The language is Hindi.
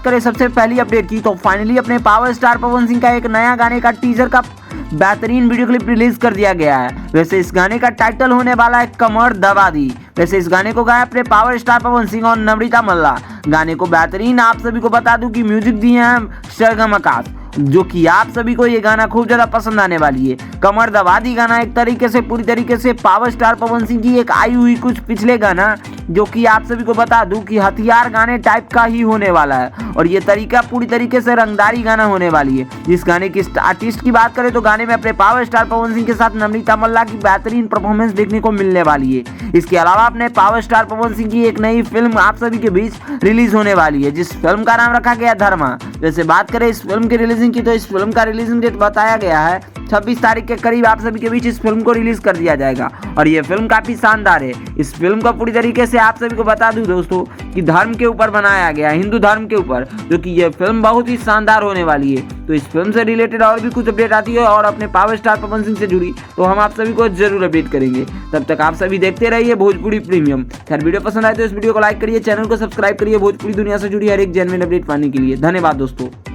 करें सबसे पहली अपडेट की, तो फाइनली अपने पावर स्टार पवन सिंह का एक नया गाने का टीजर का बेहतरीन वीडियो क्लिप रिलीज कर दिया गया है। वैसे इस गाने का टाइटल होने वाला है कमर दबा दी। वैसे इस गाने को गाया अपने पावर स्टार पवन सिंह और नम्रता मल्ला। गाने को बेहतरीन आप सभी को बता दूं कि म्यूजिक दिए हैं सरगम आकाश, जो कि आप सभी को ये गाना खूब ज्यादा पसंद आने वाली है। कमर दबा दी गाना एक तरीके से पूरी तरीके से पावर स्टार पवन सिंह की एक आई हुई कुछ पिछले गाना, जो कि आप सभी को बता दूं कि हथियार गाने टाइप का ही होने वाला है और ये तरीका पूरी तरीके से रंगदारी गाना होने वाली है। इस गाने की आर्टिस्ट की बात करें तो गाने में अपने पावर स्टार पवन सिंह के साथ नम्रता मल्ला की बेहतरीन परफॉर्मेंस देखने को मिलने वाली है। इसके अलावा अपने पावर स्टार पवन सिंह की एक नई फिल्म आप सभी के बीच रिलीज होने वाली है, जिस फिल्म का नाम रखा गया धर्मा। वैसे बात करें इस फिल्म की रिलीजिंग की, तो इस फिल्म का रिलीजिंग डेट बताया गया है 26 तारीख के करीब आप सभी के बीच इस फिल्म को रिलीज कर दिया जाएगा और ये फिल्म काफी शानदार है। इस फिल्म को पूरी तरीके से आप सभी को बता दूं दोस्तों कि धर्म के ऊपर बनाया गया है, हिंदू धर्म के ऊपर, जो कि ये फिल्म बहुत ही शानदार होने वाली है। तो इस फिल्म से रिलेटेड और भी कुछ अपडेट आती है और अपने पावर स्टार पवन सिंह से जुड़ी, तो हम आप सभी को जरूर अपडेट करेंगे। तब तक आप सभी देखते रहिए भोजपुरी प्रीमियम। खैर वीडियो पसंद आए तो इस वीडियो को लाइक करिए, चैनल को सब्सक्राइब करिए भोजपुरी दुनिया से जुड़ी हर एक जेन्युइन अपडेट पाने के लिए। धन्यवाद दोस्तों।